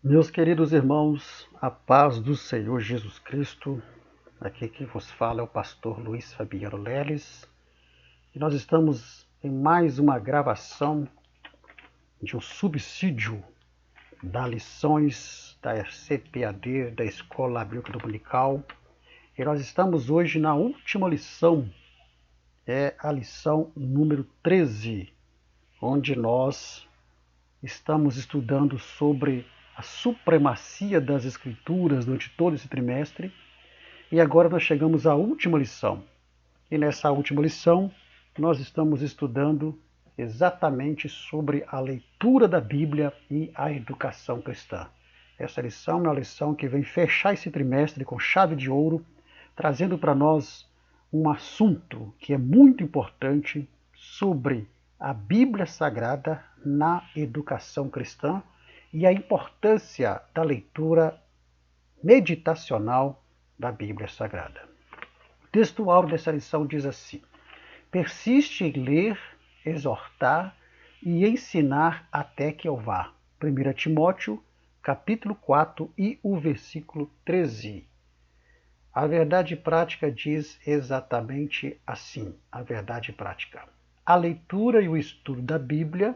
Meus queridos irmãos, a paz do Senhor Jesus Cristo. Aqui quem vos fala é o pastor Luiz Fabiano Leles. E nós estamos em mais uma gravação de um subsídio das lições da CPAD, da Escola Bíblica Dominical. E nós estamos hoje na última lição, é a lição número 13, onde nós estamos estudando sobre a supremacia das Escrituras durante todo esse trimestre. E agora nós chegamos à última lição. E nessa última lição, nós estamos estudando exatamente sobre a leitura da Bíblia e a educação cristã. Essa lição é uma lição que vem fechar esse trimestre com chave de ouro, trazendo para nós um assunto que é muito importante sobre a Bíblia Sagrada na educação cristã e a importância da leitura meditacional da Bíblia Sagrada. O texto áureo dessa lição diz assim: persiste em ler, exortar e ensinar até que eu vá. 1 Timóteo, capítulo 4 e o versículo 13. A verdade prática diz exatamente assim, a verdade prática. A leitura e o estudo da Bíblia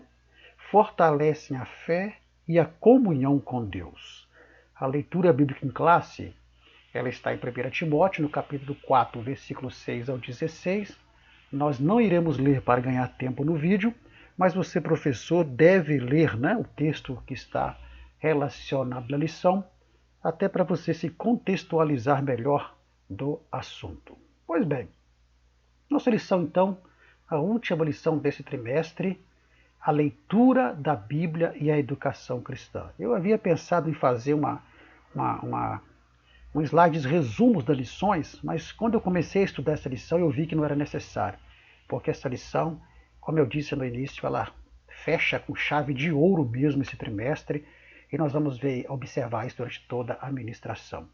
fortalecem a fé e a comunhão com Deus. A leitura bíblica em classe, ela está em 1 Timóteo, no capítulo 4, versículo 6 ao 16. Nós não iremos ler para ganhar tempo no vídeo, mas você, professor, deve ler, o texto que está relacionado à lição, até para você se contextualizar melhor do assunto. Pois bem, nossa lição então, a última lição desse trimestre, a leitura da Bíblia e a educação cristã. Eu havia pensado em fazer um slide de resumos das lições, mas quando eu comecei a estudar essa lição eu vi que não era necessário, porque essa lição, como eu disse no início, ela fecha com chave de ouro mesmo esse trimestre, e nós vamos observar isso durante toda a ministração.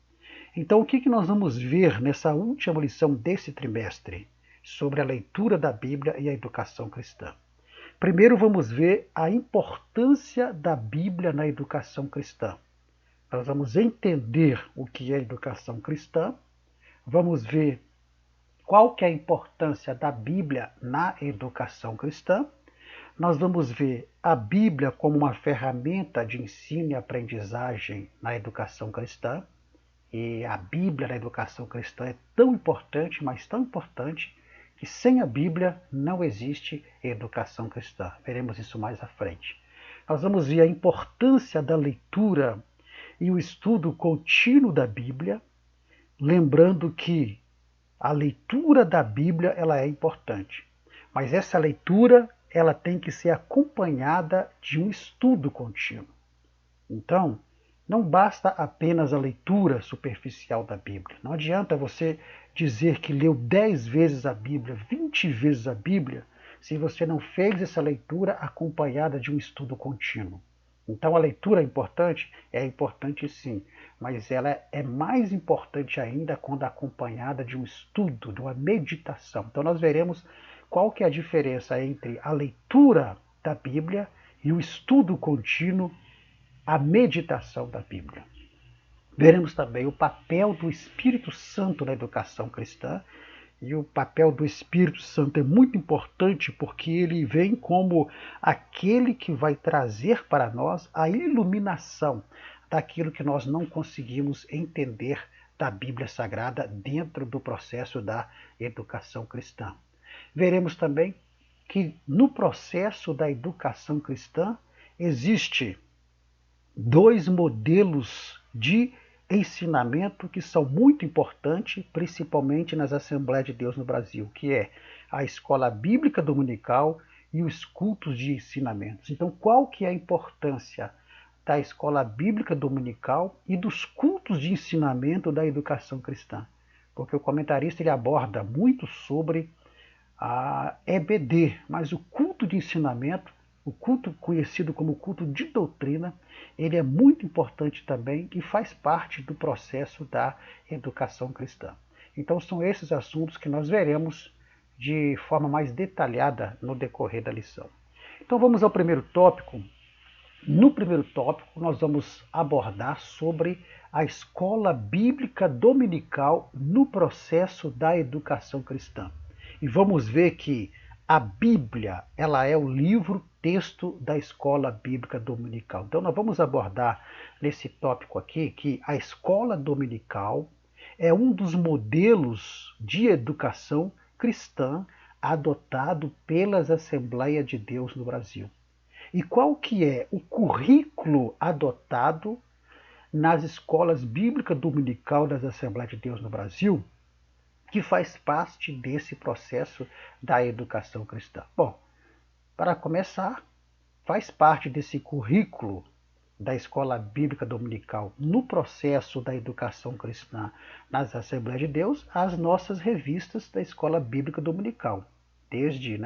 Então, o que nós vamos ver nessa última lição desse trimestre sobre a leitura da Bíblia e a educação cristã? Primeiro, vamos ver a importância da Bíblia na educação cristã. Nós vamos entender o que é educação cristã, vamos ver qual que é a importância da Bíblia na educação cristã, nós vamos ver a Bíblia como uma ferramenta de ensino e aprendizagem na educação cristã. E a Bíblia na educação cristã é tão importante, mas tão importante, que sem a Bíblia não existe educação cristã. Veremos isso mais à frente. Nós vamos ver a importância da leitura e o estudo contínuo da Bíblia, lembrando que a leitura da Bíblia ela é importante, mas essa leitura ela tem que ser acompanhada de um estudo contínuo. Então, não basta apenas a leitura superficial da Bíblia. Não adianta você dizer que leu 10 vezes a Bíblia, 20 vezes a Bíblia, se você não fez essa leitura acompanhada de um estudo contínuo. Então a leitura é importante sim, mas ela é mais importante ainda quando acompanhada de um estudo, de uma meditação. Então nós veremos qual que é a diferença entre a leitura da Bíblia e o estudo contínuo, a meditação da Bíblia. Veremos também o papel do Espírito Santo na educação cristã. E o papel do Espírito Santo é muito importante porque ele vem como aquele que vai trazer para nós a iluminação daquilo que nós não conseguimos entender da Bíblia Sagrada dentro do processo da educação cristã. Veremos também que no processo da educação cristã existe dois modelos de ensinamento que são muito importantes, principalmente nas Assembleias de Deus no Brasil, que é a Escola Bíblica Dominical e os cultos de ensinamentos. Então, qual que é a importância da Escola Bíblica Dominical e dos cultos de ensinamento da educação cristã? Porque o comentarista ele aborda muito sobre a EBD, mas o culto de ensinamento, o culto conhecido como culto de doutrina, ele é muito importante também e faz parte do processo da educação cristã. Então são esses assuntos que nós veremos de forma mais detalhada no decorrer da lição. Então vamos ao primeiro tópico, No primeiro tópico, nós vamos abordar sobre a escola bíblica dominical no processo da educação cristã. E vamos ver que a Bíblia, ela é o livro texto da escola bíblica dominical. Então nós vamos abordar nesse tópico aqui que a escola dominical é um dos modelos de educação cristã adotado pelas Assembleias de Deus no Brasil. E qual que é o currículo adotado nas escolas bíblicas dominical das Assembleias de Deus no Brasil, que faz parte desse processo da educação cristã? Bom, para começar, faz parte desse currículo da escola bíblica dominical no processo da educação cristã nas Assembleias de Deus as nossas revistas da escola bíblica dominical, desde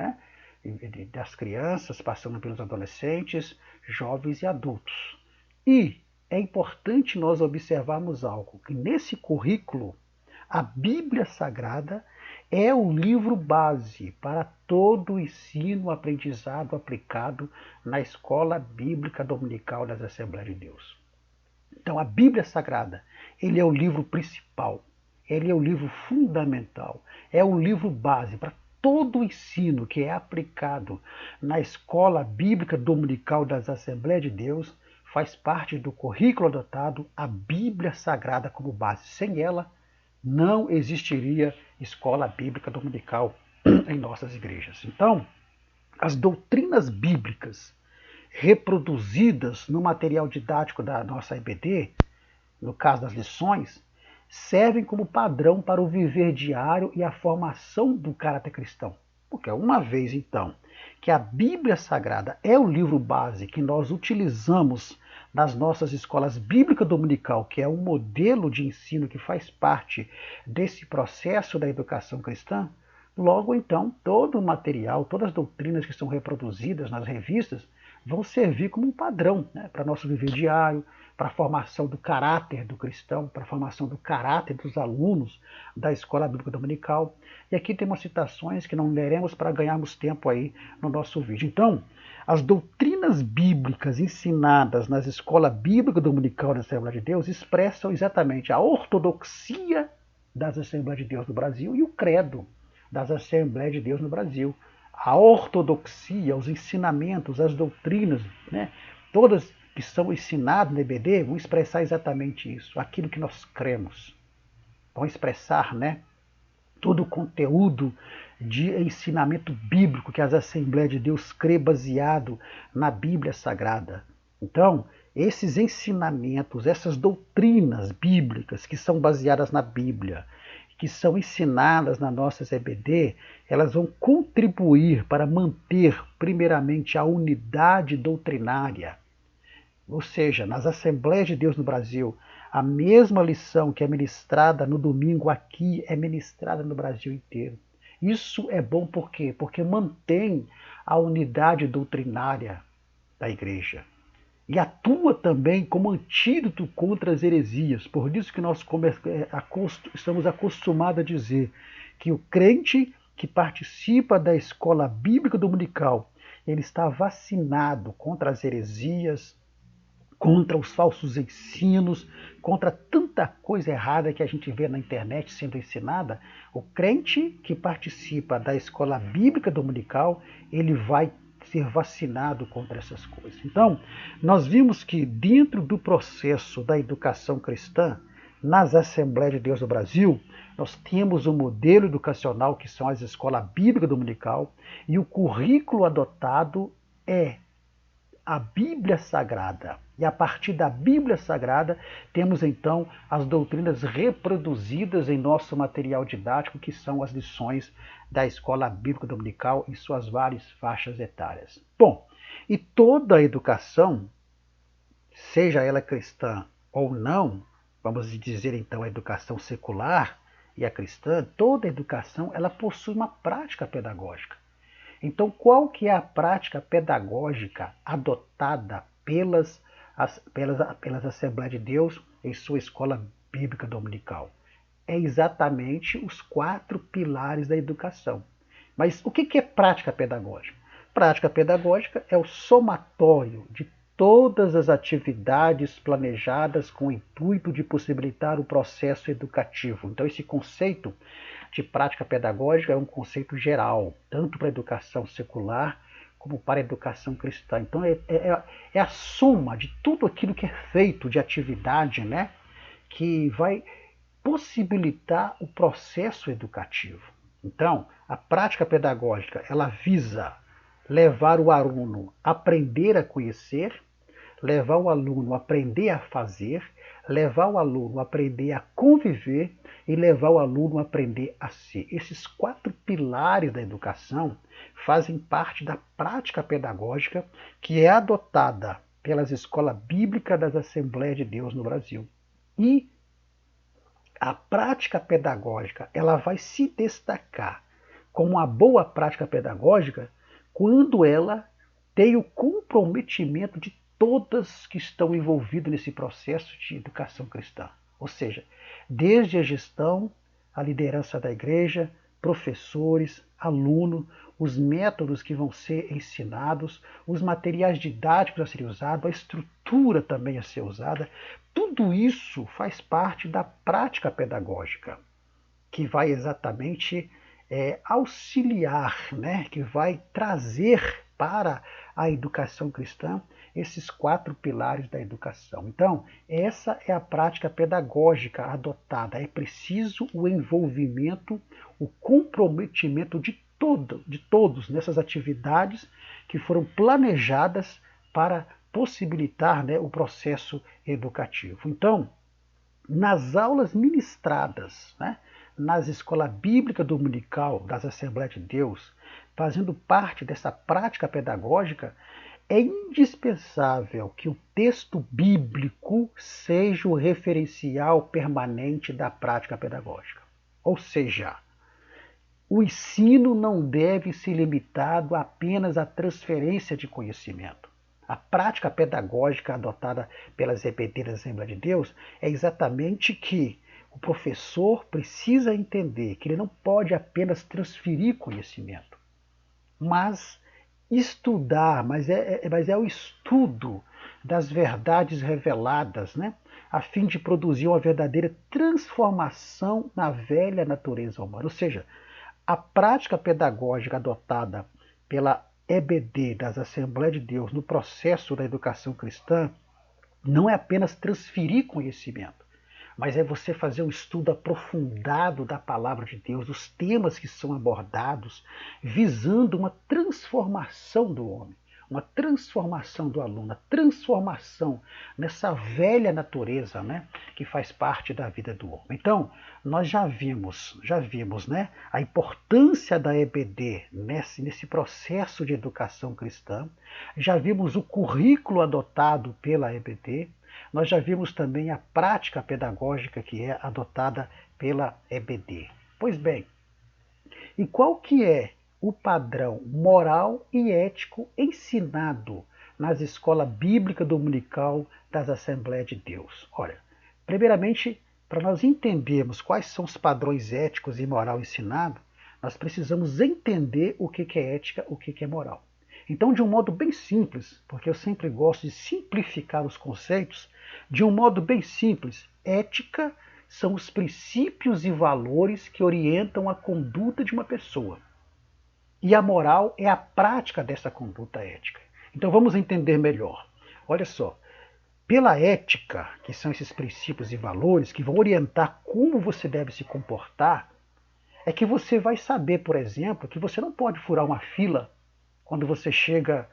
das crianças, passando pelos adolescentes, jovens e adultos. E é importante nós observarmos algo, que nesse currículo, a Bíblia Sagrada é o livro base para todo o ensino, aprendizado aplicado na escola bíblica dominical das Assembleias de Deus. Então, a Bíblia Sagrada, ele é o livro principal, ele é o livro fundamental, é o livro base para todo o ensino que é aplicado na escola bíblica dominical das Assembleias de Deus, faz parte do currículo adotado a Bíblia Sagrada como base. Sem ela, não existiria escola bíblica dominical em nossas igrejas. Então, as doutrinas bíblicas reproduzidas no material didático da nossa EBD, no caso das lições, servem como padrão para o viver diário e a formação do caráter cristão. Porque uma vez, então, que a Bíblia Sagrada é o livro base que nós utilizamos nas nossas escolas bíblicas dominical, que é um modelo de ensino que faz parte desse processo da educação cristã, logo então todo o material, todas as doutrinas que são reproduzidas nas revistas vão servir como um padrão, né, para nosso viver diário, para a formação do caráter do cristão, para a formação do caráter dos alunos da escola bíblica dominical. E aqui tem umas citações que não leremos para ganharmos tempo aí no nosso vídeo. Então, as doutrinas bíblicas ensinadas nas escolas bíblicas dominical da Assembleia de Deus expressam exatamente a ortodoxia das Assembleias de Deus no Brasil e o credo das Assembleias de Deus no Brasil. A ortodoxia, os ensinamentos, as doutrinas, né, todas que são ensinadas no EBD vão expressar exatamente isso, aquilo que nós cremos. Vão expressar, né, todo o conteúdo de ensinamento bíblico que as Assembleias de Deus crê baseado na Bíblia Sagrada. Então, esses ensinamentos, essas doutrinas bíblicas que são baseadas na Bíblia, que são ensinadas na nossa EBD, elas vão contribuir para manter, primeiramente, a unidade doutrinária. Ou seja, nas Assembleias de Deus no Brasil, a mesma lição que é ministrada no domingo aqui é ministrada no Brasil inteiro. Isso é bom por quê? Porque mantém a unidade doutrinária da igreja. E atua também como antídoto contra as heresias. Por isso que nós estamos acostumados a dizer que o crente que participa da escola bíblica dominical, ele está vacinado contra as heresias, contra os falsos ensinos, contra tanta coisa errada que a gente vê na internet sendo ensinada. O crente que participa da escola bíblica dominical, ele vai ser vacinado contra essas coisas. Então, nós vimos que dentro do processo da educação cristã, nas Assembleias de Deus do Brasil, nós temos um modelo educacional que são as escolas bíblicas dominical e o currículo adotado é a Bíblia Sagrada. E a partir da Bíblia Sagrada, temos então as doutrinas reproduzidas em nosso material didático, que são as lições da Escola Bíblica Dominical em suas várias faixas etárias. Bom, e toda a educação, seja ela cristã ou não, vamos dizer então a educação secular e a cristã, toda a educação ela possui uma prática pedagógica. Então, qual que é a prática pedagógica adotada pelas Assembleias de Deus em sua escola bíblica dominical? É exatamente os 4 pilares da educação. Mas o que é prática pedagógica? Prática pedagógica é o somatório de todas as atividades planejadas com o intuito de possibilitar o processo educativo. Então, esse conceito de prática pedagógica é um conceito geral, tanto para a educação secular como para a educação cristã. Então, é a soma de tudo aquilo que é feito de atividade, né, que vai possibilitar o processo educativo. Então, a prática pedagógica, ela visa levar o aluno a aprender a conhecer, levar o aluno a aprender a fazer, levar o aluno a aprender a conviver e levar o aluno a aprender a ser. Esses 4 pilares da educação fazem parte da prática pedagógica que é adotada pelas escolas bíblicas das Assembleias de Deus no Brasil. E a prática pedagógica, ela vai se destacar como uma boa prática pedagógica quando ela tem o comprometimento de todas que estão envolvidas nesse processo de educação cristã. Ou seja, desde a gestão, a liderança da igreja, professores, alunos, os métodos que vão ser ensinados, os materiais didáticos a serem usados, a estrutura também a ser usada, tudo isso faz parte da prática pedagógica, que vai exatamente auxiliar, né, que vai trazer para a educação cristã esses 4 pilares da educação. Então, essa é a prática pedagógica adotada. É preciso o envolvimento, o comprometimento de todos nessas atividades que foram planejadas para possibilitar, né, o processo educativo. Então, nas aulas ministradas, né, nas escolas bíblicas dominical das Assembleias de Deus, fazendo parte dessa prática pedagógica, é indispensável que o texto bíblico seja o referencial permanente da prática pedagógica. Ou seja, o ensino não deve ser limitado apenas à transferência de conhecimento. A prática pedagógica adotada pelas EBD da Assembleia de Deus é exatamente que o professor precisa entender que ele não pode apenas transferir conhecimento, mas estudar, mas é o estudo das verdades reveladas, né, a fim de produzir uma verdadeira transformação na velha natureza humana. Ou seja, a prática pedagógica adotada pela EBD das Assembleias de Deus no processo da educação cristã não é apenas transferir conhecimento, mas é você fazer um estudo aprofundado da palavra de Deus, dos temas que são abordados, visando uma transformação do homem, uma transformação do aluno, uma transformação nessa velha natureza, né, que faz parte da vida do homem. Então, nós já vimos, né, a importância da EBD nesse processo de educação cristã, já vimos o currículo adotado pela EBD, nós já vimos também a prática pedagógica que é adotada pela EBD. Pois bem, e qual que é o padrão moral e ético ensinado nas escolas bíblicas dominical das Assembleias de Deus? Olha, primeiramente, para nós entendermos quais são os padrões éticos e moral ensinados, nós precisamos entender o que é ética, o que é moral. Então, de um modo bem simples, porque eu sempre gosto de simplificar os conceitos, de um modo bem simples, ética são os princípios e valores que orientam a conduta de uma pessoa. E a moral é a prática dessa conduta ética. Então vamos entender melhor. Olha só, pela ética, que são esses princípios e valores que vão orientar como você deve se comportar, é que você vai saber, por exemplo, que você não pode furar uma fila quando você chega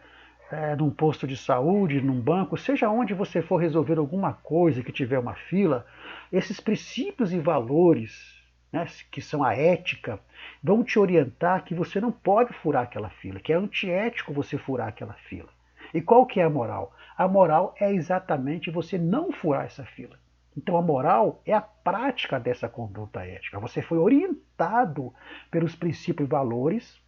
num posto de saúde, num banco, seja onde você for resolver alguma coisa que tiver uma fila, esses princípios e valores, né, que são a ética, vão te orientar que você não pode furar aquela fila, que é antiético você furar aquela fila. E qual que é a moral? A moral é exatamente você não furar essa fila. Então a moral é a prática dessa conduta ética. Você foi orientado pelos princípios e valores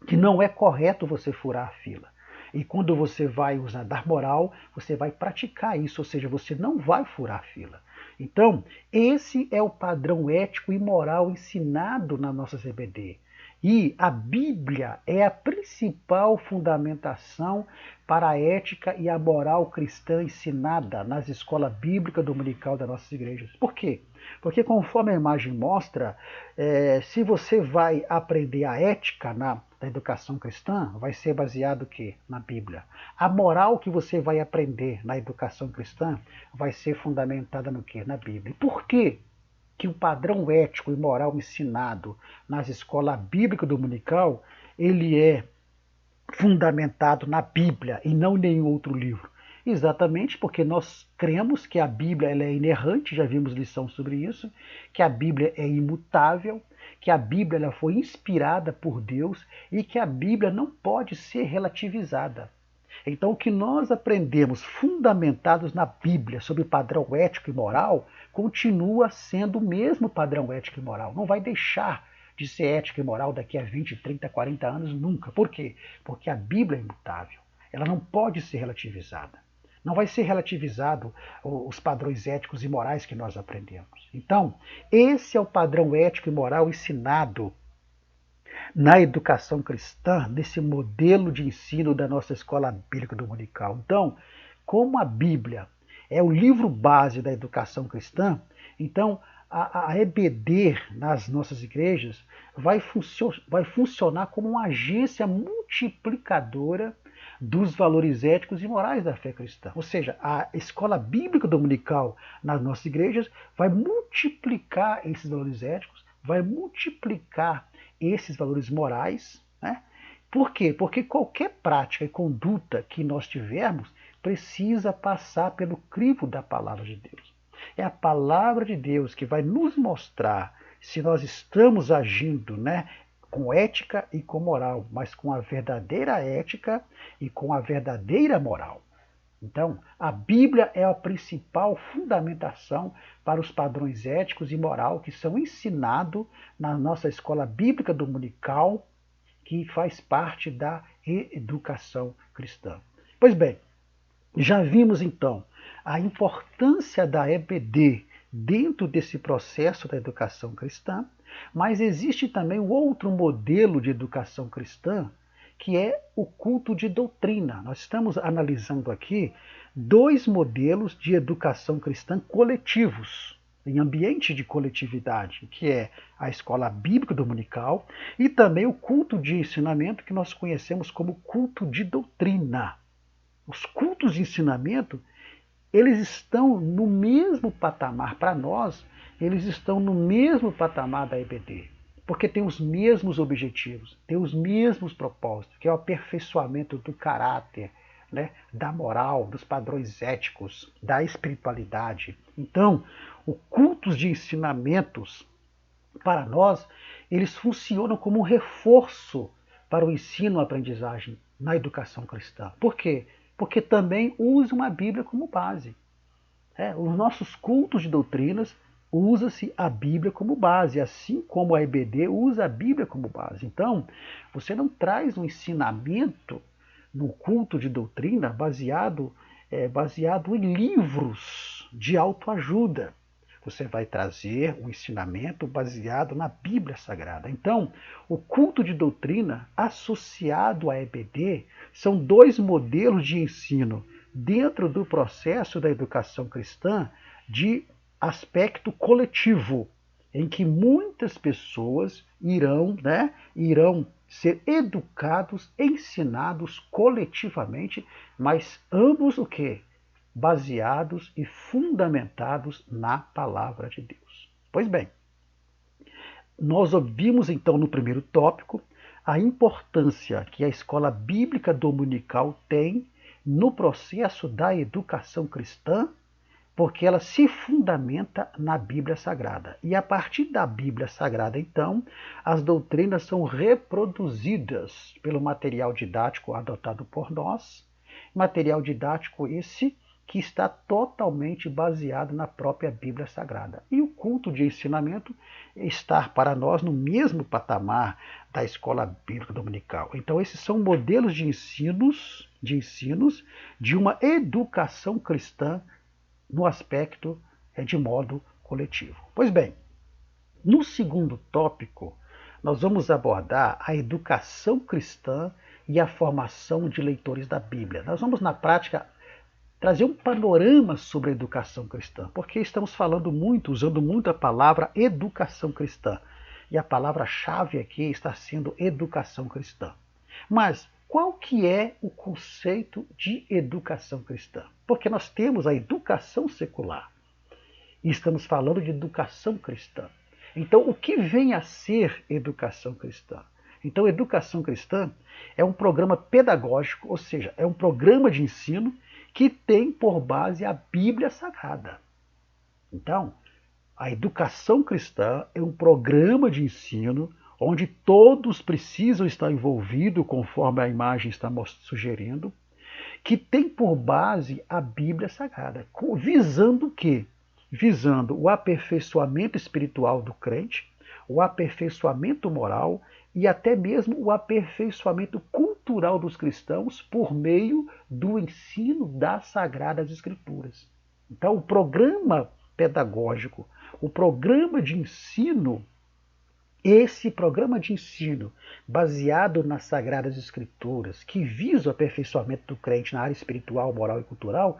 que não é correto você furar a fila. E quando você vai usar da moral, você vai praticar isso, ou seja, você não vai furar a fila. Então, esse é o padrão ético e moral ensinado na nossa CBD. E a Bíblia é a principal fundamentação para a ética e a moral cristã ensinada nas escolas bíblicas dominical das nossas igrejas. Por quê? Porque conforme a imagem mostra, se você vai aprender a ética na educação cristã, vai ser baseado o quê? Na Bíblia. A moral que você vai aprender na educação cristã vai ser fundamentada no quê? Na Bíblia. Por quê que o padrão ético e moral ensinado nas escolas bíblicas dominical, ele é fundamentado na Bíblia e não em nenhum outro livro? Exatamente porque nós cremos que a Bíblia ela é inerrante, já vimos lição sobre isso, que a Bíblia é imutável, que a Bíblia ela foi inspirada por Deus e que a Bíblia não pode ser relativizada. Então, o que nós aprendemos fundamentados na Bíblia sobre o padrão ético e moral continua sendo o mesmo padrão ético e moral. Não vai deixar de ser ético e moral daqui a 20, 30, 40 anos, nunca. Por quê? Porque a Bíblia é imutável. Ela não pode ser relativizada. Não vai ser relativizado os padrões éticos e morais que nós aprendemos. Então, esse é o padrão ético e moral ensinado na educação cristã, nesse modelo de ensino da nossa escola bíblica dominical. Então, como a Bíblia é o livro base da educação cristã, então a EBD nas nossas igrejas vai funcionar como uma agência multiplicadora dos valores éticos e morais da fé cristã. Ou seja, a escola bíblica dominical nas nossas igrejas vai multiplicar esses valores éticos, vai multiplicar esses valores morais, né? Por quê? Porque qualquer prática e conduta que nós tivermos precisa passar pelo crivo da palavra de Deus. É a palavra de Deus que vai nos mostrar se nós estamos agindo, né, com ética e com moral, mas com a verdadeira ética e com a verdadeira moral. Então, a Bíblia é a principal fundamentação para os padrões éticos e moral que são ensinados na nossa escola bíblica dominical, que faz parte da educação cristã. Pois bem, já vimos então a importância da EBD dentro desse processo da educação cristã, mas existe também um outro modelo de educação cristã, que é o culto de doutrina. Nós estamos analisando aqui dois modelos de educação cristã coletivos, em ambiente de coletividade, que é a escola bíblica dominical e também o culto de ensinamento que nós conhecemos como culto de doutrina. Os cultos de ensinamento, eles estão no mesmo patamar, para nós, eles estão no mesmo patamar da EBD, porque tem os mesmos objetivos, tem os mesmos propósitos, que é o aperfeiçoamento do caráter, né, da moral, dos padrões éticos, da espiritualidade. Então, os cultos de ensinamentos, para nós, eles funcionam como um reforço para o ensino e aprendizagem na educação cristã. Por quê? Porque também usam a Bíblia como base. Os nossos cultos de doutrinas usa-se a Bíblia como base, assim como a EBD usa a Bíblia como base. Então, você não traz um ensinamento no culto de doutrina baseado em livros de autoajuda. Você vai trazer um ensinamento baseado na Bíblia Sagrada. Então, o culto de doutrina associado à EBD são dois modelos de ensino dentro do processo da educação cristã de aspecto coletivo, em que muitas pessoas irão ser educados, ensinados coletivamente, mas ambos o quê? Baseados e fundamentados na palavra de Deus. Pois bem, nós vimos então no primeiro tópico a importância que a escola bíblica dominical tem no processo da educação cristã, porque ela se fundamenta na Bíblia Sagrada. E a partir da Bíblia Sagrada, então, as doutrinas são reproduzidas pelo material didático adotado por nós, material didático esse que está totalmente baseado na própria Bíblia Sagrada. E o culto de ensinamento está para nós no mesmo patamar da escola bíblica dominical. Então, esses são modelos de ensinos de uma educação cristã no aspecto de modo coletivo. Pois bem, no segundo tópico, nós vamos abordar a educação cristã e a formação de leitores da Bíblia. Nós vamos, na prática, trazer um panorama sobre a educação cristã, porque estamos falando muito, usando muito a palavra educação cristã. E a palavra-chave aqui está sendo educação cristã. Mas qual que é o conceito de educação cristã? Porque nós temos a educação secular e estamos falando de educação cristã. Então, o que vem a ser educação cristã? Então, educação cristã é um programa pedagógico, ou seja, é um programa de ensino que tem por base a Bíblia Sagrada. Então, a educação cristã é um programa de ensino onde todos precisam estar envolvidos, conforme a imagem está sugerindo, que tem por base a Bíblia Sagrada, visando o quê? Visando o aperfeiçoamento espiritual do crente, o aperfeiçoamento moral e até mesmo o aperfeiçoamento cultural dos cristãos por meio do ensino das Sagradas Escrituras. Então, o programa pedagógico, o programa de ensino, esse programa de ensino baseado nas Sagradas Escrituras, que visa o aperfeiçoamento do crente na área espiritual, moral e cultural,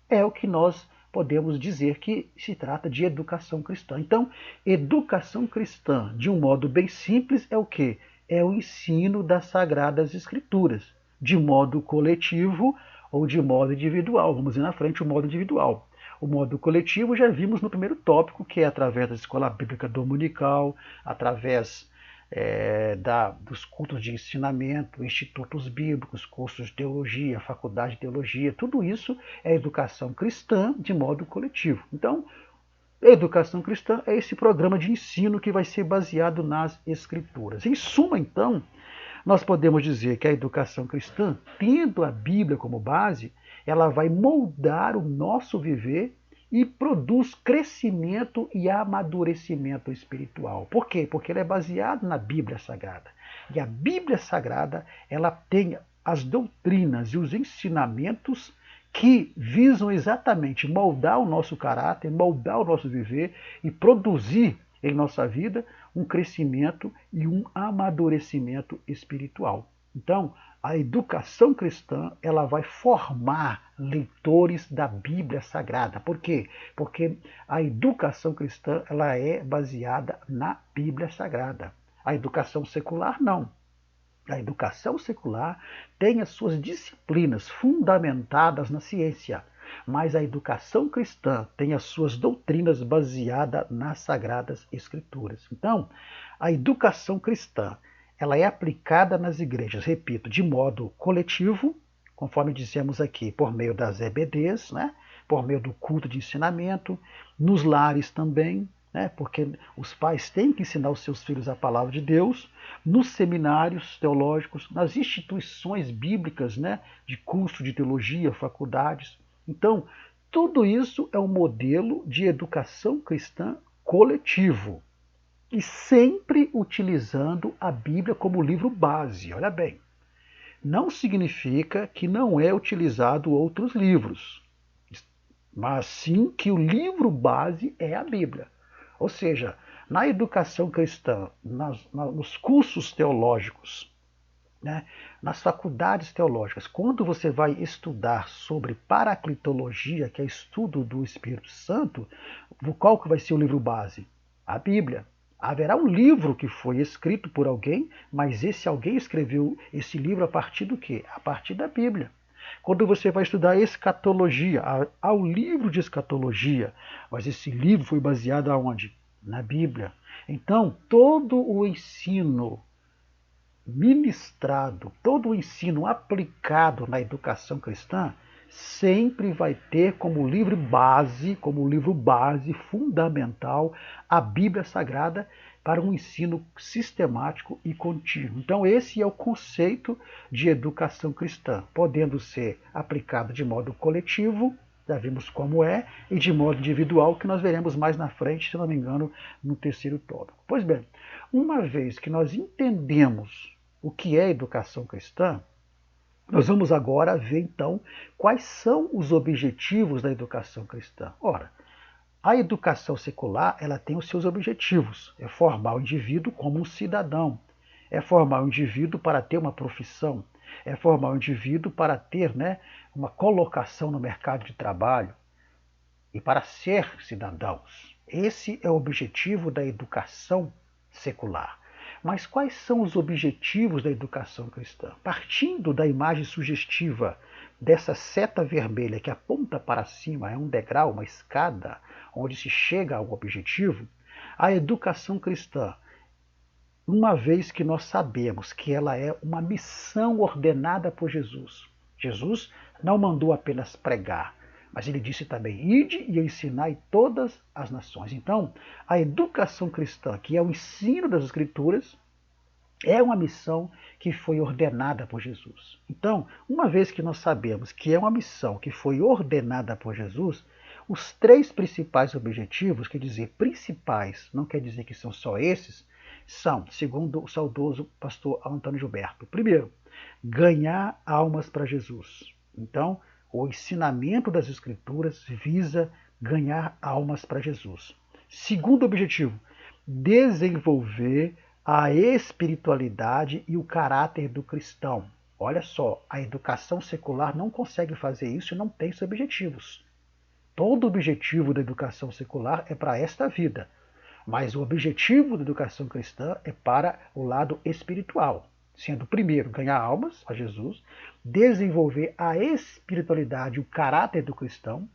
é o que nós podemos dizer que se trata de educação cristã. Então, educação cristã, de um modo bem simples, é o quê? É o ensino das Sagradas Escrituras, de modo coletivo ou de modo individual. Vamos ir na frente o modo individual. O modo coletivo já vimos no primeiro tópico, que é através da escola bíblica dominical, através dos cultos de ensinamento, institutos bíblicos, cursos de teologia, faculdade de teologia, tudo isso é educação cristã de modo coletivo. Então, a educação cristã é esse programa de ensino que vai ser baseado nas Escrituras. Em suma, então, nós podemos dizer que a educação cristã, tendo a Bíblia como base, ela vai moldar o nosso viver e produz crescimento e amadurecimento espiritual. Por quê? Porque ela é baseada na Bíblia Sagrada. E a Bíblia Sagrada, ela tem as doutrinas e os ensinamentos que visam exatamente moldar o nosso caráter, moldar o nosso viver e produzir em nossa vida um crescimento e um amadurecimento espiritual. Então, a educação cristã, ela vai formar leitores da Bíblia Sagrada. Por quê? Porque a educação cristã, ela é baseada na Bíblia Sagrada. A educação secular, não. A educação secular tem as suas disciplinas fundamentadas na ciência, mas a educação cristã tem as suas doutrinas baseadas nas Sagradas Escrituras. Então, a educação cristã, ela é aplicada nas igrejas, repito, de modo coletivo, conforme dissemos aqui, por meio das EBDs, né? Por meio do culto de ensinamento, nos lares também, né? Porque os pais têm que ensinar os seus filhos a palavra de Deus, nos seminários teológicos, nas instituições bíblicas, né? De curso de teologia, faculdades. Então, tudo isso é um modelo de educação cristã coletivo. E sempre utilizando a Bíblia como livro base. Olha bem, não significa que não é utilizado outros livros, mas sim que o livro base é a Bíblia. Ou seja, na educação cristã, nos cursos teológicos, né, nas faculdades teológicas, quando você vai estudar sobre paraclitologia, que é estudo do Espírito Santo, qual que vai ser o livro base? A Bíblia. Haverá um livro que foi escrito por alguém, mas esse alguém escreveu esse livro a partir do quê? A partir da Bíblia. Quando você vai estudar escatologia, há um livro de escatologia, mas esse livro foi baseado aonde? Na Bíblia. Então, todo o ensino ministrado, todo o ensino aplicado na educação cristã, sempre vai ter como livro base fundamental a Bíblia Sagrada para um ensino sistemático e contínuo. Então esse é o conceito de educação cristã, podendo ser aplicado de modo coletivo, já vimos como é, e de modo individual, que nós veremos mais na frente, se não me engano, no terceiro tópico. Pois bem, uma vez que nós entendemos o que é educação cristã, nós vamos agora ver, então, quais são os objetivos da educação cristã. Ora, A educação secular, ela tem os seus objetivos. É formar o indivíduo como um cidadão. É formar o indivíduo para ter uma profissão. É formar o indivíduo para ter, né, uma colocação no mercado de trabalho e para ser cidadãos. Esse é o objetivo da educação secular. Mas quais são os objetivos da educação cristã? Partindo da imagem sugestiva dessa seta vermelha que aponta para cima, é um degrau, uma escada, onde se chega ao objetivo, a educação cristã, uma vez que nós sabemos que ela é uma missão ordenada por Jesus. Jesus não mandou apenas pregar, mas ele disse também: ide e ensinai todas as nações. Então, a educação cristã, que é o ensino das Escrituras, é uma missão que foi ordenada por Jesus. Então, uma vez que nós sabemos que é uma missão que foi ordenada por Jesus, os três principais objetivos, quer dizer, principais, não quer dizer que são só esses, são, segundo o saudoso pastor Antônio Gilberto, primeiro, ganhar almas para Jesus. Então, o ensinamento das Escrituras visa ganhar almas para Jesus. Segundo objetivo, desenvolver a espiritualidade e o caráter do cristão. Olha só, a educação secular não consegue fazer isso e não tem esses objetivos. Todo objetivo da educação secular é para esta vida, mas o objetivo da educação cristã é para o lado espiritual, sendo primeiro ganhar almas a Jesus, desenvolver a espiritualidade, o caráter do cristão.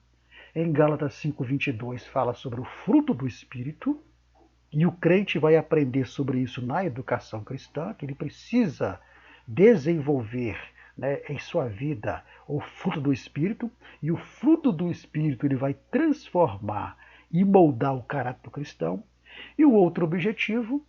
Em Gálatas 5:22 fala sobre o fruto do Espírito, e o crente vai aprender sobre isso na educação cristã, que ele precisa desenvolver, né, em sua vida o fruto do Espírito, e o fruto do Espírito ele vai transformar e moldar o caráter do cristão. E o outro objetivo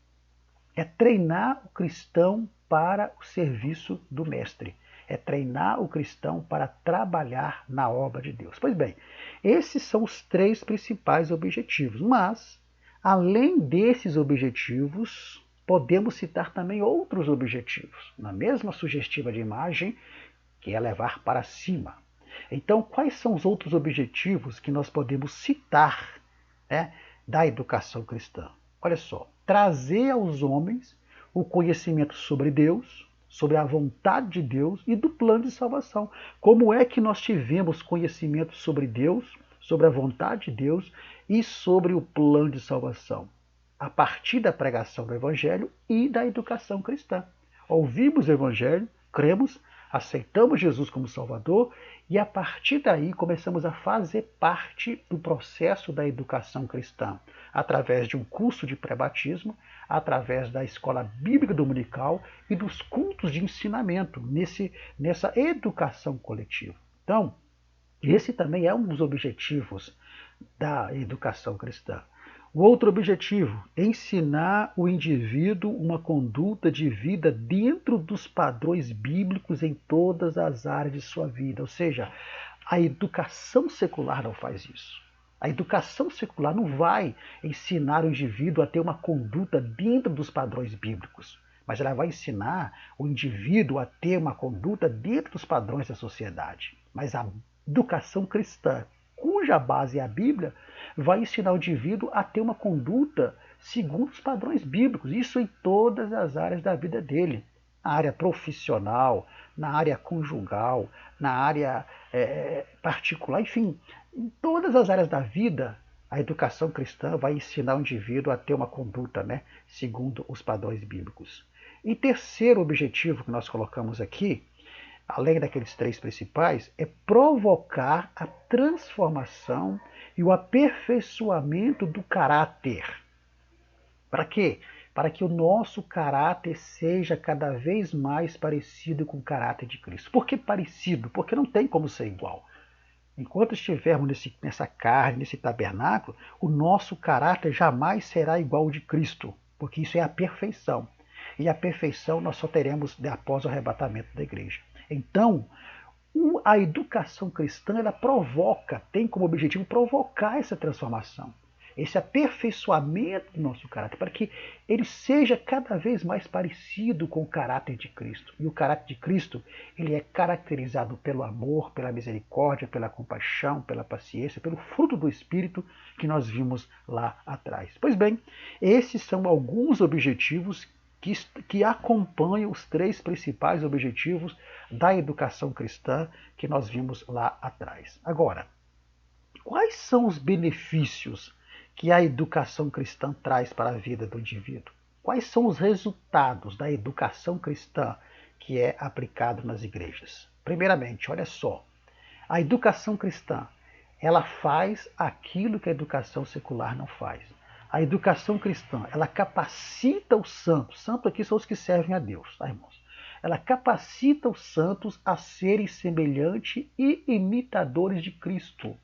é treinar o cristão para o serviço do mestre. É treinar o cristão para trabalhar na obra de Deus. Pois bem, esses são os três principais objetivos. Mas, além desses objetivos, podemos citar também outros objetivos, na mesma sugestiva de imagem, que é levar para cima. Então, quais são os outros objetivos que nós podemos citar, né, da educação cristã? Olha só, trazer aos homens o conhecimento sobre Deus, sobre a vontade de Deus e do plano de salvação. Como é que nós tivemos conhecimento sobre Deus, sobre a vontade de Deus e sobre o plano de salvação? A partir da pregação do Evangelho e da educação cristã. Ouvimos o Evangelho, cremos, aceitamos Jesus como Salvador e a partir daí começamos a fazer parte do processo da educação cristã, através de um curso de pré-batismo, através da escola bíblica dominical e dos cultos de ensinamento, nessa educação coletiva. Então, esse também é um dos objetivos da educação cristã. O outro objetivo, ensinar o indivíduo uma conduta de vida dentro dos padrões bíblicos em todas as áreas de sua vida. Ou seja, a educação secular não faz isso. A educação secular não vai ensinar o indivíduo a ter uma conduta dentro dos padrões bíblicos, mas ela vai ensinar o indivíduo a ter uma conduta dentro dos padrões da sociedade. Mas a educação cristã, cuja base é a Bíblia, vai ensinar o indivíduo a ter uma conduta segundo os padrões bíblicos. Isso em todas as áreas da vida dele. Na área profissional, na área conjugal, na área particular, enfim, em todas as áreas da vida, a educação cristã vai ensinar o indivíduo a ter uma conduta, né, segundo os padrões bíblicos. E terceiro objetivo que nós colocamos aqui, além daqueles três principais, é provocar a transformação e o aperfeiçoamento do caráter. Para quê? Para que o nosso caráter seja cada vez mais parecido com o caráter de Cristo. Por que parecido? Porque não tem como ser igual. Enquanto estivermos nessa carne, nesse tabernáculo, o nosso caráter jamais será igual ao de Cristo, porque isso é a perfeição. E a perfeição nós só teremos após o arrebatamento da igreja. Então, a educação cristã ela provoca, tem como objetivo provocar essa transformação. esse aperfeiçoamento do nosso caráter, para que ele seja cada vez mais parecido com o caráter de Cristo. E o caráter de Cristo, ele é caracterizado pelo amor, pela misericórdia, pela compaixão, pela paciência, pelo fruto do Espírito que nós vimos lá atrás. Pois bem, esses são alguns objetivos que acompanham os 3 principais objetivos da educação cristã que nós vimos lá atrás. Agora, quais são os benefícios que a educação cristã traz para a vida do indivíduo? Quais são os resultados da educação cristã que é aplicada nas igrejas? Primeiramente, olha só, a educação cristã, ela faz aquilo que a educação secular não faz. A educação cristã, ela capacita os santos. Santos aqui são os que servem a Deus, tá, irmãos? Ela capacita os santos a serem semelhantes e imitadores de Cristo.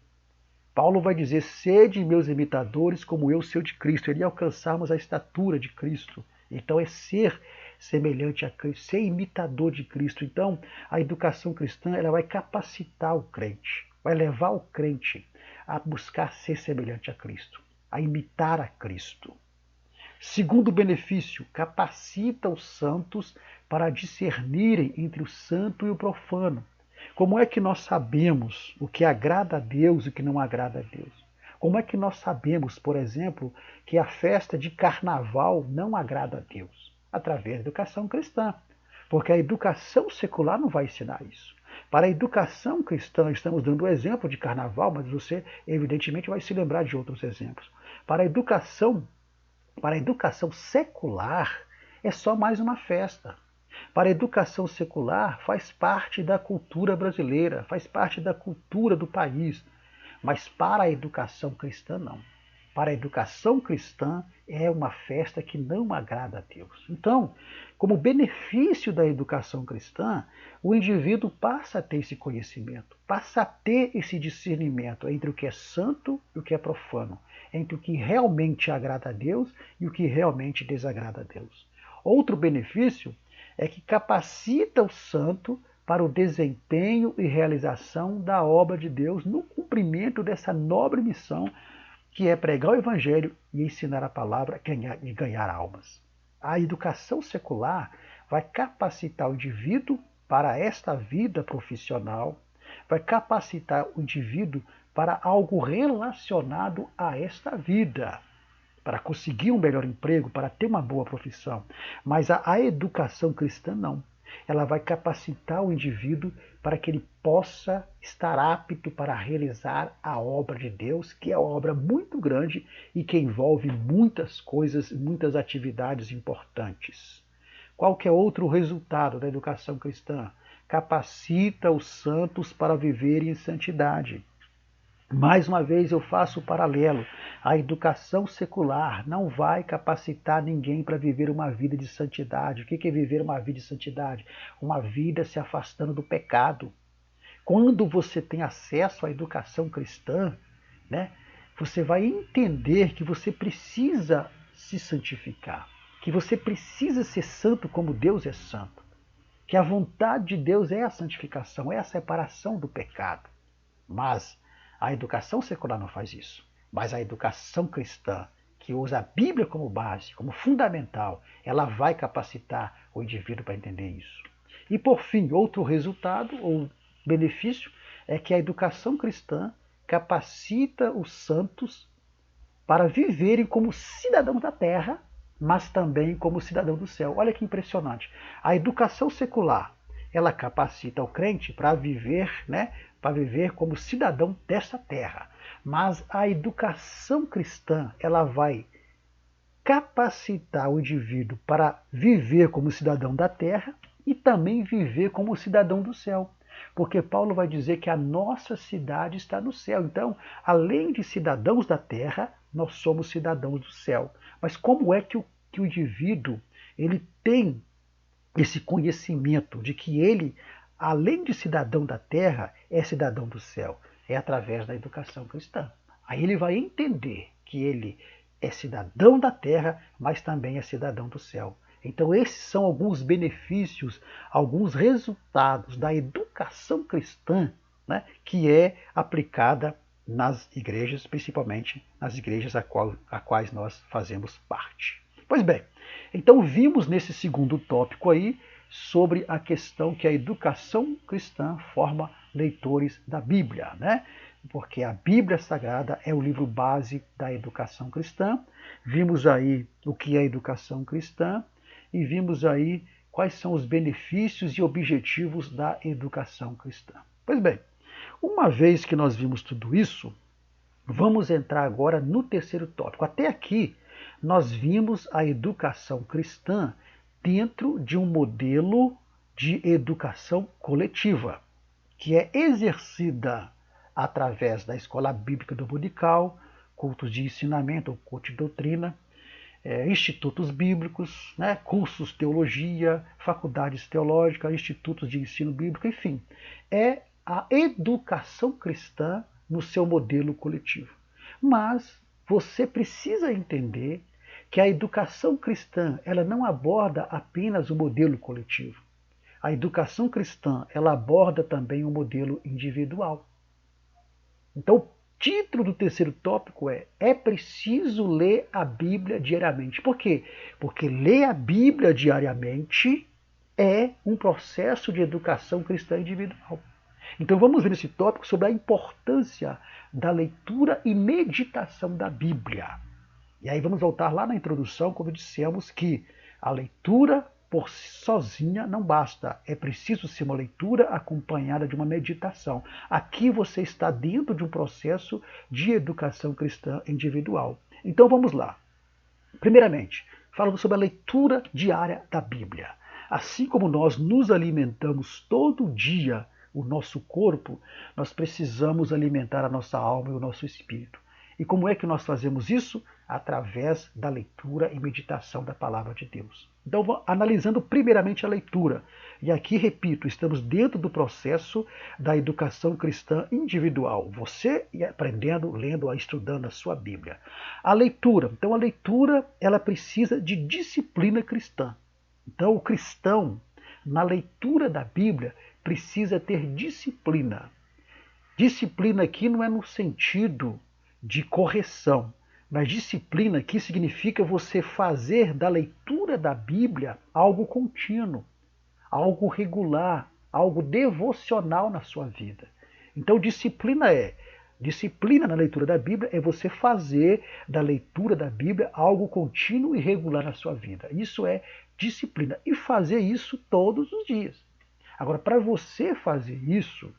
Paulo vai dizer, sede meus imitadores como eu sou de Cristo. Ele alcançarmos a estatura de Cristo. Então é ser semelhante a Cristo, ser imitador de Cristo. Então a educação cristã, ela vai capacitar o crente, vai levar o crente a buscar ser semelhante a Cristo, a imitar a Cristo. Segundo benefício, capacita os santos para discernirem entre o santo e o profano. Como é que nós sabemos o que agrada a Deus e o que não agrada a Deus? Como é que nós sabemos, por exemplo, que a festa de carnaval não agrada a Deus? Através da educação cristã. Porque a educação secular não vai ensinar isso. Para a educação cristã, estamos dando o exemplo de carnaval, mas você evidentemente vai se lembrar de outros exemplos. Para a educação secular, é só mais uma festa. Para a educação secular, faz parte da cultura brasileira, faz parte da cultura do país. Mas para a educação cristã, não. Para a educação cristã, é uma festa que não agrada a Deus. Então, como benefício da educação cristã, o indivíduo passa a ter esse conhecimento, passa a ter esse discernimento entre o que é santo e o que é profano, entre o que realmente agrada a Deus e o que realmente desagrada a Deus. Outro benefício é que capacita o santo para o desempenho e realização da obra de Deus no cumprimento dessa nobre missão que é pregar o Evangelho e ensinar a palavra e ganhar almas. A educação secular vai capacitar o indivíduo para esta vida profissional, vai capacitar o indivíduo para algo relacionado a esta vida, para conseguir um melhor emprego, para ter uma boa profissão. Mas a educação cristã não. Ela vai capacitar o indivíduo para que ele possa estar apto para realizar a obra de Deus, que é uma obra muito grande e que envolve muitas coisas, muitas atividades importantes. Qual que é outro resultado da educação cristã? Capacita os santos para viverem em santidade. Mais uma vez eu faço o paralelo. A educação secular não vai capacitar ninguém para viver uma vida de santidade. O que é viver uma vida de santidade? Uma vida se afastando do pecado. Quando você tem acesso à educação cristã, né, você vai entender que você precisa se santificar, que você precisa ser santo como Deus é santo, que a vontade de Deus é a santificação, é a separação do pecado. Mas a educação secular não faz isso. Mas a educação cristã, que usa a Bíblia como base, como fundamental, ela vai capacitar o indivíduo para entender isso. E por fim, outro resultado ou benefício é que a educação cristã capacita os santos para viverem como cidadãos da terra, mas também como cidadão do céu. Olha que impressionante. A educação secular, ela capacita o crente para viver, para viver como cidadão dessa terra. Mas a educação cristã, ela vai capacitar o indivíduo para viver como cidadão da terra e também viver como cidadão do céu. Porque Paulo vai dizer que a nossa cidade está no céu. Então, além de cidadãos da terra, nós somos cidadãos do céu. Mas como é que o indivíduo ele tem esse conhecimento de que ele, além de cidadão da terra, é cidadão do céu? É através da educação cristã. Aí ele vai entender que ele é cidadão da terra, mas também é cidadão do céu. Então esses são alguns benefícios, alguns resultados da educação cristã, que é aplicada nas igrejas, principalmente nas igrejas a quais nós fazemos parte. Pois bem, então vimos nesse segundo tópico aí sobre a questão que a educação cristã forma leitores da Bíblia, né? Porque a Bíblia Sagrada é o livro base da educação cristã. Vimos aí o que é a educação cristã e vimos aí quais são os benefícios e objetivos da educação cristã. Pois bem, uma vez que nós vimos tudo isso, vamos entrar agora no terceiro tópico. Até aqui, nós vimos a educação cristã dentro de um modelo de educação coletiva, que é exercida através da escola bíblica dominical, cultos de ensinamento ou culto de doutrina, institutos bíblicos, né, cursos de teologia, faculdades teológicas, institutos de ensino bíblico, enfim. É a educação cristã no seu modelo coletivo. Mas você precisa entender que a educação cristã ela não aborda apenas o modelo coletivo. A educação cristã ela aborda também o modelo individual. Então, o título do terceiro tópico é preciso ler a Bíblia diariamente. Por quê? Porque ler a Bíblia diariamente é um processo de educação cristã individual. Então vamos ver esse tópico sobre a importância da leitura e meditação da Bíblia. E aí vamos voltar lá na introdução, quando dissemos que a leitura por si sozinha não basta. É preciso ser uma leitura acompanhada de uma meditação. Aqui você está dentro de um processo de educação cristã individual. Então vamos lá. Primeiramente, falando sobre a leitura diária da Bíblia. Assim como nós nos alimentamos todo dia o nosso corpo, nós precisamos alimentar a nossa alma e o nosso espírito. E como é que nós fazemos isso? Através da leitura e meditação da palavra de Deus. Então, analisando primeiramente a leitura. E aqui, repito, estamos dentro do processo da educação cristã individual. Você aprendendo, lendo, estudando a sua Bíblia. A leitura. Então, a leitura, ela precisa de disciplina cristã. Então, o cristão, na leitura da Bíblia, precisa ter disciplina. Disciplina aqui não é no sentido de correção, mas disciplina aqui significa você fazer da leitura da Bíblia algo contínuo, algo regular, algo devocional na sua vida. Então, disciplina na leitura da Bíblia é você fazer da leitura da Bíblia algo contínuo e regular na sua vida. Isso é disciplina. E fazer isso todos os dias. Agora, para você fazer isso,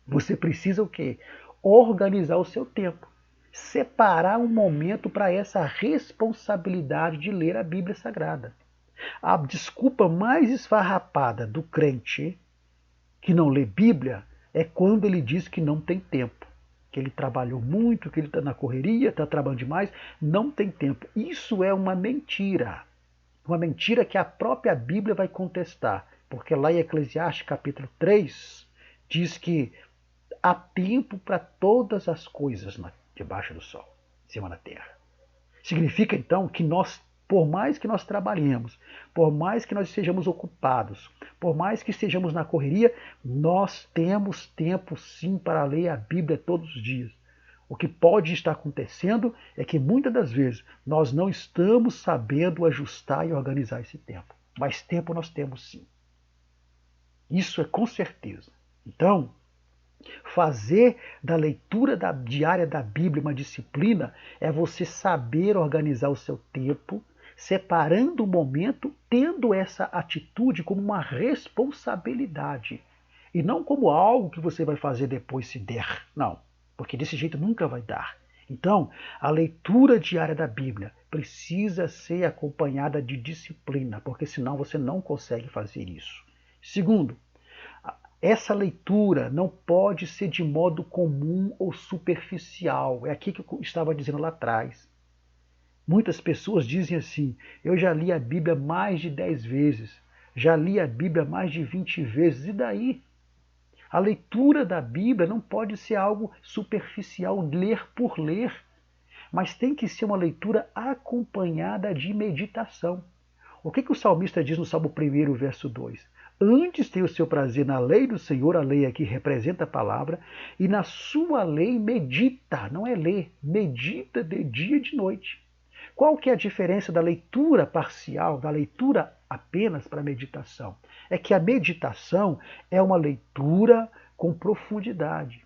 você precisa o quê? Organizar o seu tempo. Separar um momento para essa responsabilidade de ler a Bíblia Sagrada. A desculpa mais esfarrapada do crente que não lê Bíblia é quando ele diz que não tem tempo. Que ele trabalhou muito, que ele está na correria, está trabalhando demais, não tem tempo. Isso é uma mentira. Uma mentira que a própria Bíblia vai contestar. Porque lá em Eclesiastes capítulo 3 diz que há tempo para todas as coisas debaixo do sol, em cima da terra. Significa então que nós, por mais que nós trabalhemos, por mais que nós sejamos ocupados, por mais que estejamos na correria, nós temos tempo sim para ler a Bíblia todos os dias. O que pode estar acontecendo é que muitas das vezes nós não estamos sabendo ajustar e organizar esse tempo. Mas tempo nós temos sim. Isso é com certeza. Então, fazer da leitura diária da Bíblia uma disciplina é você saber organizar o seu tempo, separando o momento, tendo essa atitude como uma responsabilidade. E não como algo que você vai fazer depois se der. Não, porque desse jeito nunca vai dar. Então, a leitura diária da Bíblia precisa ser acompanhada de disciplina, porque senão você não consegue fazer isso. Segundo, essa leitura não pode ser de modo comum ou superficial. É aqui que eu estava dizendo lá atrás. Muitas pessoas dizem assim, eu já li a Bíblia mais de 10 vezes, já li a Bíblia mais de 20 vezes, e daí? A leitura da Bíblia não pode ser algo superficial, ler por ler, mas tem que ser uma leitura acompanhada de meditação. O que o salmista diz no Salmo 1, verso 2? Antes tem o seu prazer na lei do Senhor, a lei aqui representa a palavra, e na sua lei medita, não é ler, medita de dia e de noite. Qual que é a diferença da leitura parcial, da leitura apenas para a meditação? É que a meditação é uma leitura com profundidade.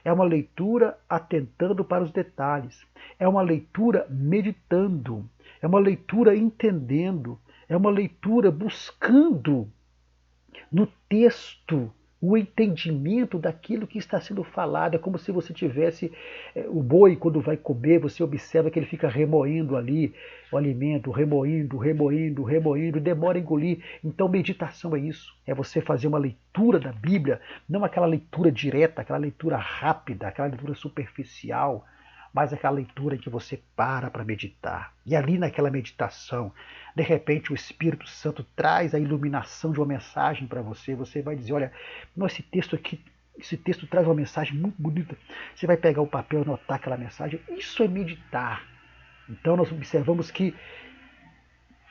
É uma leitura atentando para os detalhes. É uma leitura meditando. É uma leitura entendendo. É uma leitura buscando no texto o entendimento daquilo que está sendo falado. É como se você tivesse o boi, quando vai comer, você observa que ele fica remoendo ali o alimento, remoendo, remoendo, remoendo, demora a engolir. Então meditação é isso, é você fazer uma leitura da Bíblia, não aquela leitura direta, aquela leitura rápida, aquela leitura superficial, mas aquela leitura em que você para meditar. E ali naquela meditação, de repente o Espírito Santo traz a iluminação de uma mensagem para você. Você vai dizer, olha, esse texto aqui, esse texto traz uma mensagem muito bonita. Você vai pegar o papel e anotar aquela mensagem. Isso é meditar. Então nós observamos que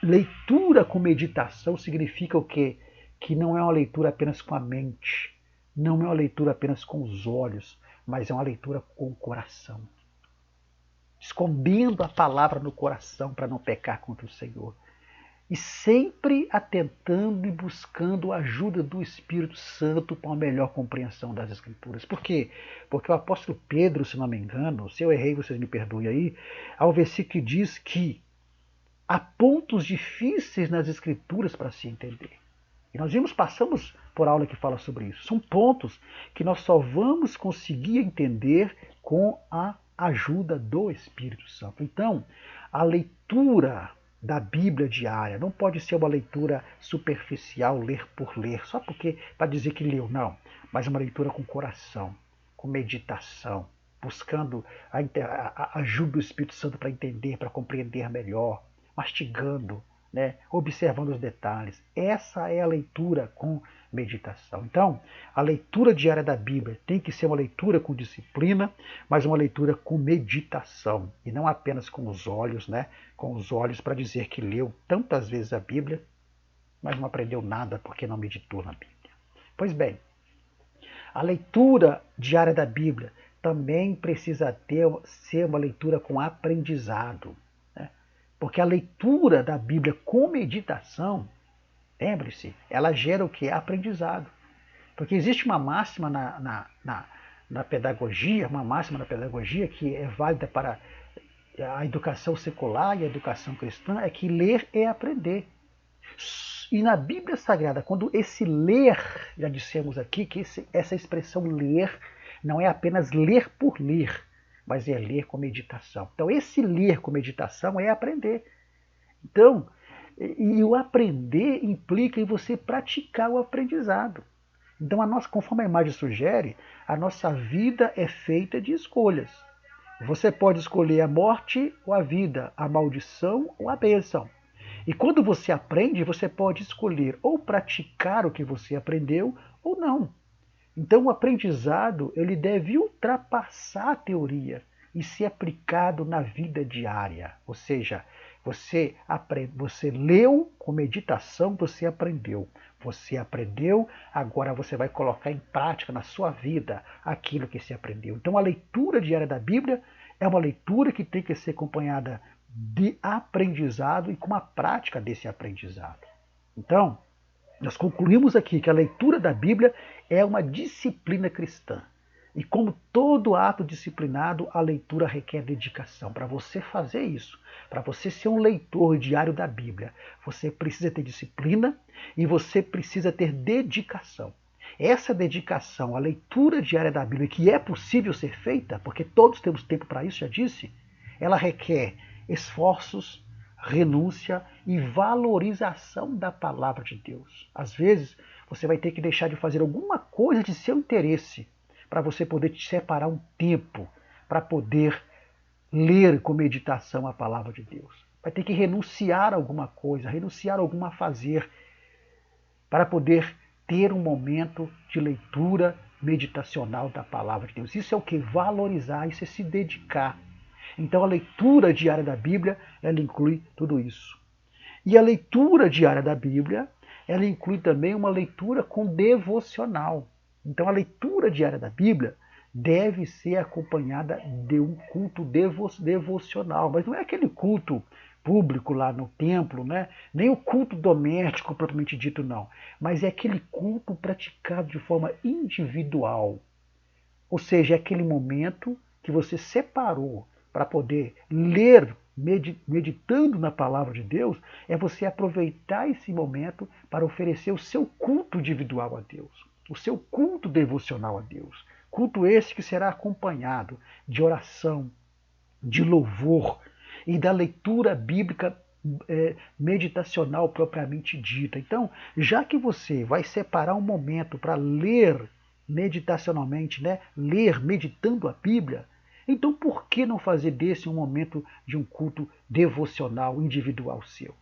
leitura com meditação significa o quê? Que não é uma leitura apenas com a mente, não é uma leitura apenas com os olhos, mas é uma leitura com o coração. Escondendo a palavra no coração para não pecar contra o Senhor. E sempre atentando e buscando a ajuda do Espírito Santo para uma melhor compreensão das Escrituras. Por quê? Porque o apóstolo Pedro, se não me engano, se eu errei, vocês me perdoem aí, há um versículo que diz que há pontos difíceis nas Escrituras para se entender. E nós passamos por aula que fala sobre isso. São pontos que nós só vamos conseguir entender com a ajuda do Espírito Santo. Então, a leitura da Bíblia diária não pode ser uma leitura superficial, ler por ler, só porque para dizer que leu, não. Mas uma leitura com coração, com meditação, buscando a ajuda do Espírito Santo para entender, para compreender melhor, mastigando, né, observando os detalhes. Essa é a leitura com meditação. Então, a leitura diária da Bíblia tem que ser uma leitura com disciplina, mas uma leitura com meditação, e não apenas com os olhos, né, com os olhos para dizer que leu tantas vezes a Bíblia, mas não aprendeu nada porque não meditou na Bíblia. Pois bem, a leitura diária da Bíblia também precisa ser uma leitura com aprendizado. Porque a leitura da Bíblia com meditação, lembre-se, ela gera o que? Aprendizado. Porque existe uma máxima na pedagogia, uma máxima na pedagogia que é válida para a educação secular e a educação cristã, é que ler é aprender. E na Bíblia Sagrada, quando esse ler, já dissemos aqui que essa expressão ler não é apenas ler por ler, mas é ler com meditação. Então, esse ler com meditação é aprender. Então, e o aprender implica em você praticar o aprendizado. Então, conforme a imagem sugere, a nossa vida é feita de escolhas. Você pode escolher a morte ou a vida, a maldição ou a bênção. E quando você aprende, você pode escolher ou praticar o que você aprendeu ou não. Então o aprendizado ele deve ultrapassar a teoria e ser aplicado na vida diária. Ou seja, você leu com meditação, você aprendeu. Você aprendeu, agora você vai colocar em prática na sua vida aquilo que você aprendeu. Então a leitura diária da Bíblia é uma leitura que tem que ser acompanhada de aprendizado e com a prática desse aprendizado. Então, nós concluímos aqui que a leitura da Bíblia é uma disciplina cristã. E como todo ato disciplinado, a leitura requer dedicação. Para você fazer isso, para você ser um leitor diário da Bíblia, você precisa ter disciplina e você precisa ter dedicação. Essa dedicação à leitura diária da Bíblia, que é possível ser feita, porque todos temos tempo para isso, já disse, ela requer esforços, renúncia e valorização da palavra de Deus. Às vezes, você vai ter que deixar de fazer alguma coisa de seu interesse para você poder te separar um tempo para poder ler com meditação a palavra de Deus. Vai ter que renunciar a alguma coisa, renunciar a alguma fazer para poder ter um momento de leitura meditacional da palavra de Deus. Isso é o que? Valorizar, isso é se dedicar. Então a leitura diária da Bíblia, ela inclui tudo isso. E a leitura diária da Bíblia, ela inclui também uma leitura com devocional. Então a leitura diária da Bíblia deve ser acompanhada de um culto devocional, mas não é aquele culto público lá no templo, né? Nem o culto doméstico propriamente dito, não, mas é aquele culto praticado de forma individual, ou seja, é aquele momento que você separou para poder ler, meditando na palavra de Deus, é você aproveitar esse momento para oferecer o seu culto individual a Deus, o seu culto devocional a Deus. Culto esse que será acompanhado de oração, de louvor e da leitura bíblica meditacional propriamente dita. Então, já que você vai separar um momento para ler meditacionalmente, né? Ler meditando a Bíblia, então por que não fazer desse um momento de um culto devocional individual seu?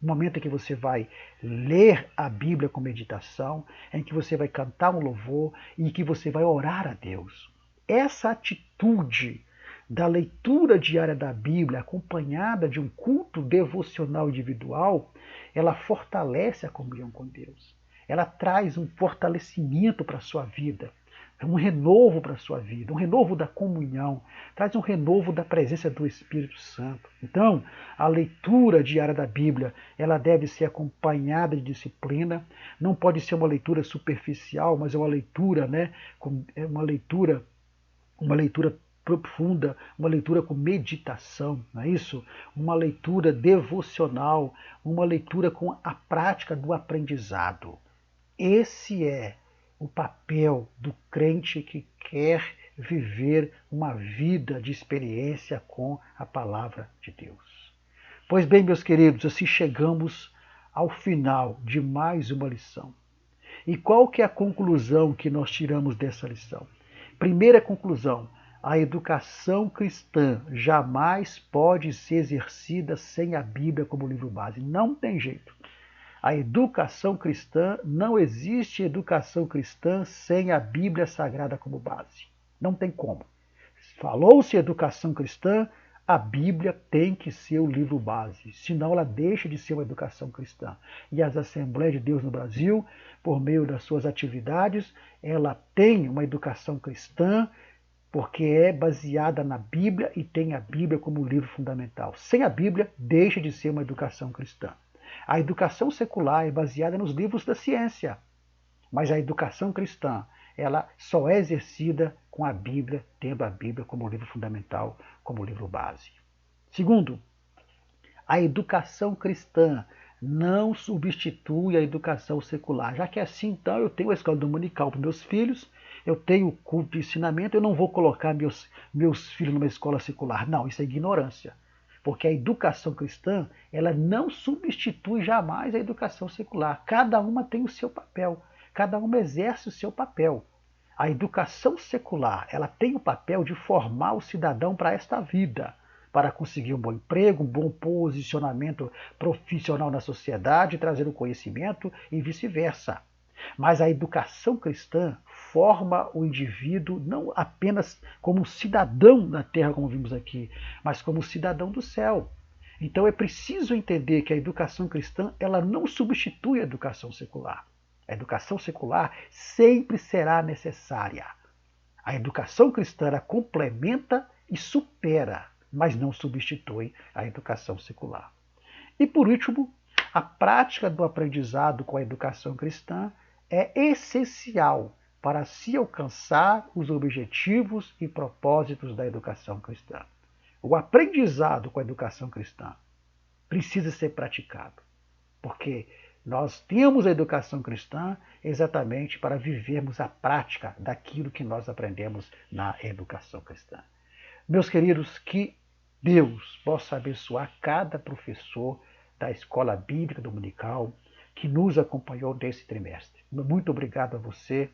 Um momento em que você vai ler a Bíblia com meditação, em que você vai cantar um louvor e em que você vai orar a Deus. Essa atitude da leitura diária da Bíblia, acompanhada de um culto devocional individual, ela fortalece a comunhão com Deus. Ela traz um fortalecimento para a sua vida, um renovo para a sua vida, um renovo da comunhão, traz um renovo da presença do Espírito Santo. Então, a leitura diária da Bíblia, ela deve ser acompanhada de disciplina, não pode ser uma leitura superficial, mas é uma leitura, né, uma leitura profunda, uma leitura com meditação, não é isso? Uma leitura devocional, uma leitura com a prática do aprendizado. Esse é o papel do crente que quer viver uma vida de experiência com a palavra de Deus. Pois bem, meus queridos, assim chegamos ao final de mais uma lição. E qual que é a conclusão que nós tiramos dessa lição? Primeira conclusão: a educação cristã jamais pode ser exercida sem a Bíblia como livro base. Não tem jeito. A educação cristã, não existe educação cristã sem a Bíblia Sagrada como base. Não tem como. Falou-se educação cristã, a Bíblia tem que ser o livro base, senão ela deixa de ser uma educação cristã. E as Assembleias de Deus no Brasil, por meio das suas atividades, ela tem uma educação cristã, porque é baseada na Bíblia e tem a Bíblia como livro fundamental. Sem a Bíblia, deixa de ser uma educação cristã. A educação secular é baseada nos livros da ciência, mas a educação cristã, ela só é exercida com a Bíblia, tendo a Bíblia como livro fundamental, como livro base. Segundo, a educação cristã não substitui a educação secular, já que assim, então, eu tenho a escola dominical para meus filhos, eu tenho o culto de ensinamento, eu não vou colocar meus filhos numa escola secular. Não, isso é ignorância. Porque a educação cristã, ela não substitui jamais a educação secular. Cada uma tem o seu papel, cada uma exerce o seu papel. A educação secular, ela tem o papel de formar o cidadão para esta vida, para conseguir um bom emprego, um bom posicionamento profissional na sociedade, trazer o conhecimento e vice-versa. Mas a educação cristã forma o indivíduo não apenas como cidadão na terra, como vimos aqui, mas como cidadão do céu. Então é preciso entender que a educação cristã, ela não substitui a educação secular. A educação secular sempre será necessária. A educação cristã, ela complementa e supera, mas não substitui a educação secular. E por último, a prática do aprendizado com a educação cristã é essencial para se alcançar os objetivos e propósitos da educação cristã. O aprendizado com a educação cristã precisa ser praticado, porque nós temos a educação cristã exatamente para vivermos a prática daquilo que nós aprendemos na educação cristã. Meus queridos, que Deus possa abençoar cada professor da Escola Bíblica Dominical que nos acompanhou nesse trimestre. Muito obrigado a você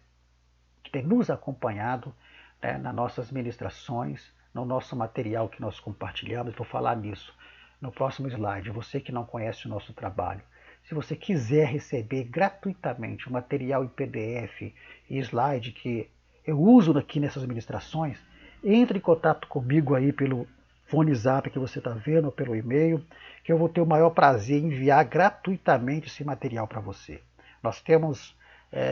que tem nos acompanhado, né, nas nossas ministrações, no nosso material que nós compartilhamos. Vou falar nisso no próximo slide. Você que não conhece o nosso trabalho, se você quiser receber gratuitamente o material em PDF e slide que eu uso aqui nessas ministrações, entre em contato comigo aí pelo fone zap que você está vendo, ou pelo e-mail, que eu vou ter o maior prazer em enviar gratuitamente esse material para você. Nós temos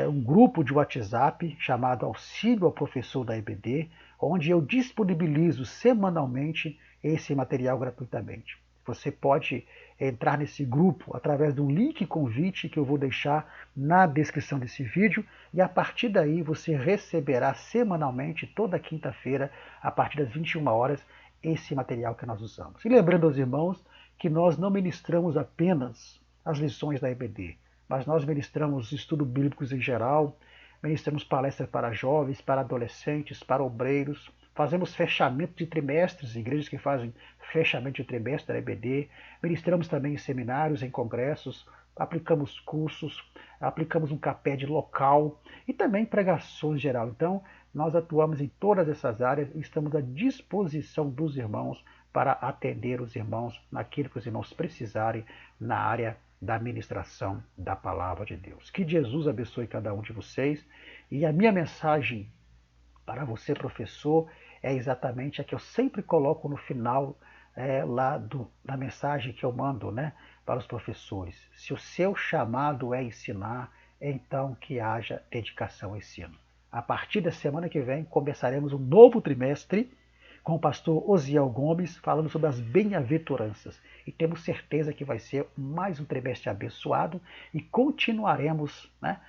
um grupo de WhatsApp chamado Auxílio ao Professor da EBD, onde eu disponibilizo semanalmente esse material gratuitamente. Você pode entrar nesse grupo através do link convite que eu vou deixar na descrição desse vídeo e a partir daí você receberá semanalmente, toda quinta-feira, a partir das 21 horas, esse material que nós usamos. E lembrando aos irmãos que nós não ministramos apenas as lições da EBD, mas nós ministramos estudos bíblicos em geral, ministramos palestras para jovens, para adolescentes, para obreiros, fazemos fechamento de trimestres, igrejas que fazem fechamento de trimestre da EBD, ministramos também em seminários, em congressos, aplicamos cursos, aplicamos um CAPED local e também pregações em geral. Então, nós atuamos em todas essas áreas e estamos à disposição dos irmãos para atender os irmãos naquilo que os irmãos precisarem na área da ministração da palavra de Deus. Que Jesus abençoe cada um de vocês e a minha mensagem para você, professor, é exatamente a que eu sempre coloco no final da mensagem que eu mando, né, para os professores. Se o seu chamado é ensinar, então que haja dedicação ao ensino. A partir da semana que vem, começaremos um novo trimestre com o pastor Osiel Gomes, falando sobre as bem-aventuranças. E temos certeza que vai ser mais um trimestre abençoado e continuaremos, né,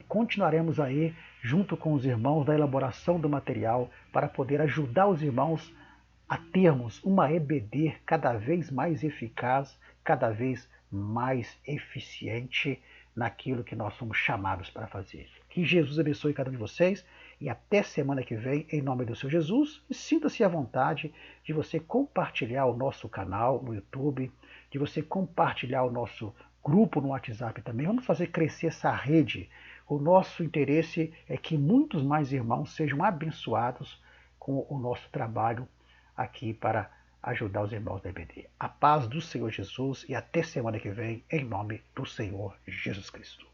continuaremos aí junto com os irmãos da elaboração do material para poder ajudar os irmãos a termos uma EBD cada vez mais eficaz, cada vez mais eficiente naquilo que nós somos chamados para fazer. Que Jesus abençoe cada um de vocês e até semana que vem, em nome do Senhor Jesus. E sinta-se à vontade de você compartilhar o nosso canal no YouTube, de você compartilhar o nosso grupo no WhatsApp também. Vamos fazer crescer essa rede. O nosso interesse é que muitos mais irmãos sejam abençoados com o nosso trabalho aqui para ajudar os irmãos da EBD. A paz do Senhor Jesus e até semana que vem, em nome do Senhor Jesus Cristo.